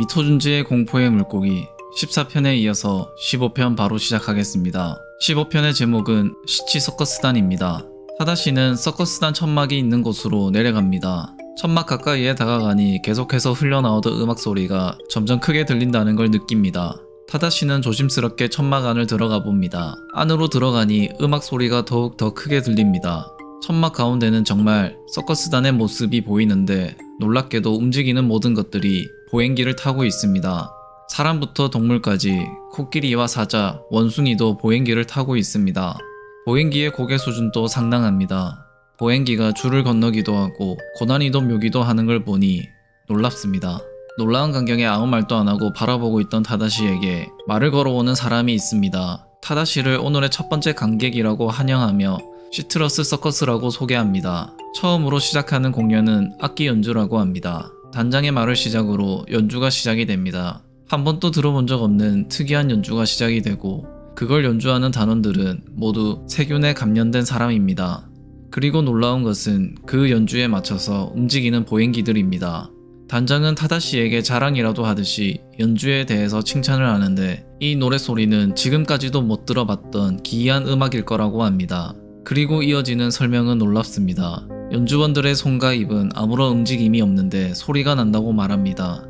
이토준지의 공포의 물고기 14편에 이어서 15편 바로 시작하겠습니다. 15편의 제목은 시치 서커스단입니다. 타다시는 서커스단 천막이 있는 곳으로 내려갑니다. 천막 가까이에 다가가니 계속해서 흘러나오던 음악 소리가 점점 크게 들린다는 걸 느낍니다. 타다시는 조심스럽게 천막 안을 들어가 봅니다. 안으로 들어가니 음악 소리가 더욱 더 크게 들립니다. 천막 가운데는 정말 서커스단의 모습이 보이는데 놀랍게도 움직이는 모든 것들이 보행기를 타고 있습니다. 사람부터 동물까지 코끼리와 사자, 원숭이도 보행기를 타고 있습니다. 보행기의 고개 수준도 상당합니다. 보행기가 줄을 건너기도 하고 고난이도 묘기도 하는 걸 보니 놀랍습니다. 놀라운 광경에 아무 말도 안하고 바라보고 있던 타다시에게 말을 걸어오는 사람이 있습니다. 타다시를 오늘의 첫 번째 관객이라고 환영하며 시트러스 서커스라고 소개합니다. 처음으로 시작하는 공연은 악기 연주라고 합니다. 단장의 말을 시작으로 연주가 시작이 됩니다. 한 번도 들어본 적 없는 특이한 연주가 시작이 되고 그걸 연주하는 단원들은 모두 세균에 감염된 사람입니다. 그리고 놀라운 것은 그 연주에 맞춰서 움직이는 보행기들입니다. 단장은 타다시에게 자랑이라도 하듯이 연주에 대해서 칭찬을 하는데 이 노래소리는 지금까지도 못 들어봤던 기이한 음악일 거라고 합니다. 그리고 이어지는 설명은 놀랍습니다. 연주원들의 손과 입은 아무런 움직임이 없는데 소리가 난다고 말합니다.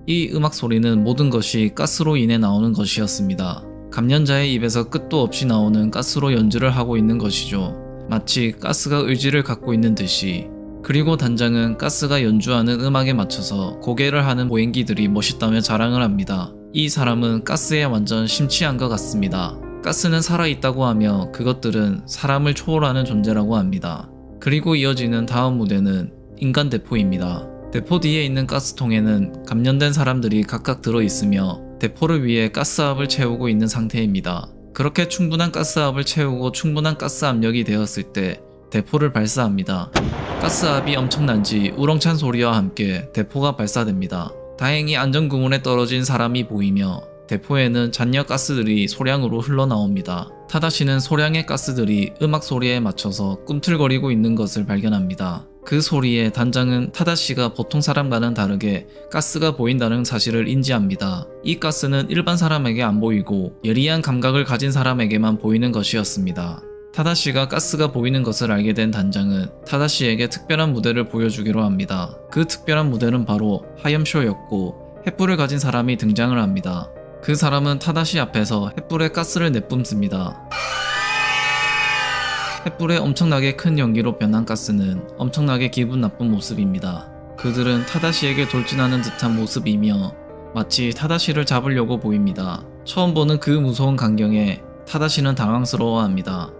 이 음악 소리는 모든 것이 가스로 인해 나오는 것이었습니다. 감염자의 입에서 끝도 없이 나오는 가스로 연주를 하고 있는 것이죠. 마치 가스가 의지를 갖고 있는 듯이. 그리고 단장은 가스가 연주하는 음악에 맞춰서 고개를 하는 보행기들이 멋있다며 자랑을 합니다. 이 사람은 가스에 완전 심취한 것 같습니다. 가스는 살아있다고 하며 그것들은 사람을 초월하는 존재라고 합니다. 그리고 이어지는 다음 무대는 인간 대포입니다. 대포 뒤에 있는 가스통에는 감염된 사람들이 각각 들어있으며 대포를 위해 가스압을 채우고 있는 상태입니다. 그렇게 충분한 가스압을 채우고 충분한 가스 압력이 되었을 때 대포를 발사합니다. 가스압이 엄청난지 우렁찬 소리와 함께 대포가 발사됩니다. 다행히 안전구문에 떨어진 사람이 보이며 대포에는 잔여 가스들이 소량으로 흘러나옵니다. 타다시는 소량의 가스들이 음악 소리에 맞춰서 꿈틀거리고 있는 것을 발견합니다. 그 소리에 단장은 타다시가 보통 사람과는 다르게 가스가 보인다는 사실을 인지합니다. 이 가스는 일반 사람에게 안 보이고 예리한 감각을 가진 사람에게만 보이는 것이었습니다. 타다시가 가스가 보이는 것을 알게 된 단장은 타다시에게 특별한 무대를 보여주기로 합니다. 그 특별한 무대는 바로 화염쇼였고 횃불을 가진 사람이 등장을 합니다. 그 사람은 타다시 앞에서 횃불에 가스를 내뿜습니다. 횃불에 엄청나게 큰 연기로 변한 가스는 엄청나게 기분 나쁜 모습입니다. 그들은 타다시에게 돌진하는 듯한 모습이며 마치 타다시를 잡으려고 보입니다. 처음 보는 그 무서운 광경에 타다시는 당황스러워합니다.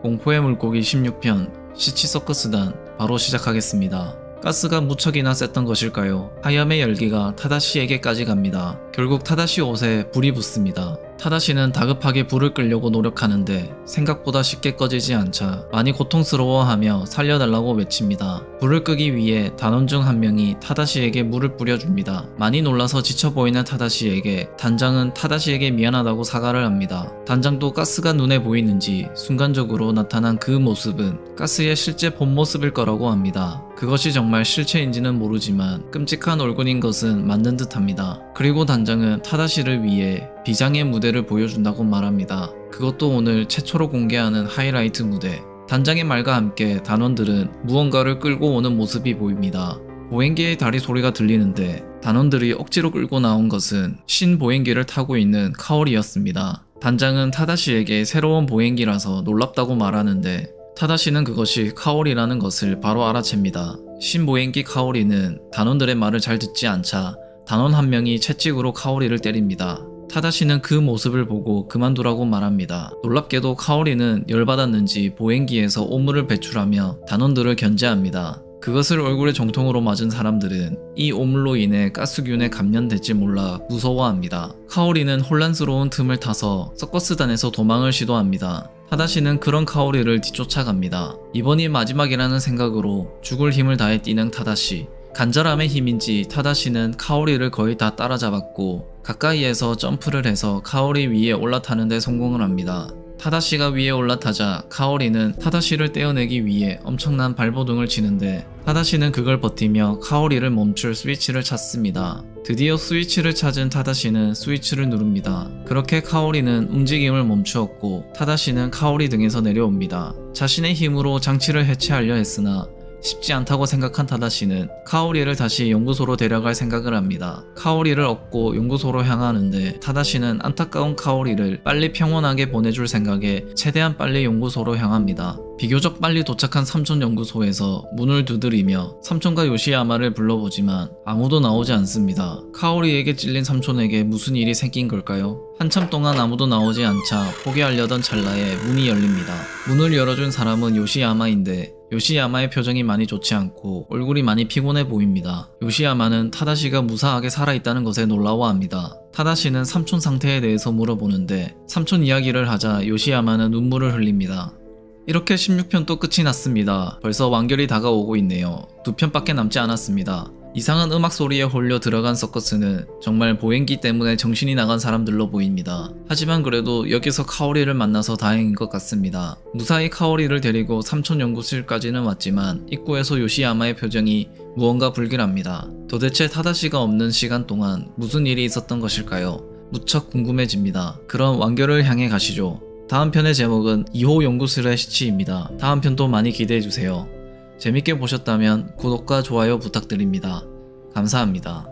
공포의 물고기 16편 시치 서커스단 바로 시작하겠습니다. 가스가 무척이나 셌던 것일까요? 하염의 열기가 타다시에게까지 갑니다. 결국 타다시 옷에 불이 붙습니다. 타다시는 다급하게 불을 끄려고 노력하는데 생각보다 쉽게 꺼지지 않자 많이 고통스러워하며 살려달라고 외칩니다. 불을 끄기 위해 단원 중 한 명이 타다시에게 물을 뿌려줍니다. 많이 놀라서 지쳐 보이는 타다시에게 단장은 타다시에게 미안하다고 사과를 합니다. 단장도 가스가 눈에 보이는지 순간적으로 나타난 그 모습은 가스의 실제 본 모습일 거라고 합니다. 그것이 정말 실체인지는 모르지만 끔찍한 얼굴인 것은 맞는 듯 합니다. 그리고 단장은 타다시를 위해 비장의 무대를 보여준다고 말합니다. 그것도 오늘 최초로 공개하는 하이라이트 무대. 단장의 말과 함께 단원들은 무언가를 끌고 오는 모습이 보입니다. 보행기의 다리 소리가 들리는데 단원들이 억지로 끌고 나온 것은 신 보행기를 타고 있는 카오리였습니다. 단장은 타다시에게 새로운 보행기라서 놀랍다고 말하는데 타다시는 그것이 카오리라는 것을 바로 알아챕니다. 신보행기 카오리는 단원들의 말을 잘 듣지 않자 단원 한 명이 채찍으로 카오리를 때립니다. 타다시는 그 모습을 보고 그만두라고 말합니다. 놀랍게도 카오리는 열받았는지 보행기에서 오물을 배출하며 단원들을 견제합니다. 그것을 얼굴에 정통으로 맞은 사람들은 이 오물로 인해 가스균에 감염될지 몰라 무서워합니다. 카오리는 혼란스러운 틈을 타서 서커스단에서 도망을 시도합니다. 타다시는 그런 카오리를 뒤쫓아갑니다. 이번이 마지막이라는 생각으로 죽을 힘을 다해 뛰는 타다시. 간절함의 힘인지 타다시는 카오리를 거의 다 따라잡았고 가까이에서 점프를 해서 카오리 위에 올라타는 데 성공을 합니다. 타다시가 위에 올라타자 카오리는 타다시를 떼어내기 위해 엄청난 발버둥을 치는데 타다시는 그걸 버티며 카오리를 멈출 스위치를 찾습니다. 드디어 스위치를 찾은 타다시는 스위치를 누릅니다. 그렇게 카오리는 움직임을 멈추었고 타다시는 카오리 등에서 내려옵니다. 자신의 힘으로 장치를 해체하려 했으나 쉽지 않다고 생각한 타다시는 카오리를 다시 연구소로 데려갈 생각을 합니다. 카오리를 얻고 연구소로 향하는데 타다시는 안타까운 카오리를 빨리 평온하게 보내줄 생각에 최대한 빨리 연구소로 향합니다. 비교적 빨리 도착한 삼촌 연구소에서 문을 두드리며 삼촌과 요시야마를 불러보지만 아무도 나오지 않습니다. 카오리에게 찔린 삼촌에게 무슨 일이 생긴 걸까요? 한참 동안 아무도 나오지 않자 포기하려던 찰나에 문이 열립니다. 문을 열어준 사람은 요시야마인데 요시야마의 표정이 많이 좋지 않고 얼굴이 많이 피곤해 보입니다. 요시야마는 타다시가 무사하게 살아있다는 것에 놀라워합니다. 타다시는 삼촌 상태에 대해서 물어보는데 삼촌 이야기를 하자 요시야마는 눈물을 흘립니다. 이렇게 16편 또 끝이 났습니다. 벌써 완결이 다가오고 있네요. 2편밖에 남지 않았습니다. 이상한 음악 소리에 홀려 들어간 서커스는 정말 보행기 때문에 정신이 나간 사람들로 보입니다. 하지만 그래도 여기서 카오리를 만나서 다행인 것 같습니다. 무사히 카오리를 데리고 삼촌 연구실까지는 왔지만 입구에서 요시야마의 표정이 무언가 불길합니다. 도대체 타다시가 없는 시간 동안 무슨 일이 있었던 것일까요? 무척 궁금해집니다. 그럼 완결을 향해 가시죠. 다음 편의 제목은 2호 연구실의 시치입니다. 다음 편도 많이 기대해주세요. 재밌게 보셨다면 구독과 좋아요 부탁드립니다. 감사합니다.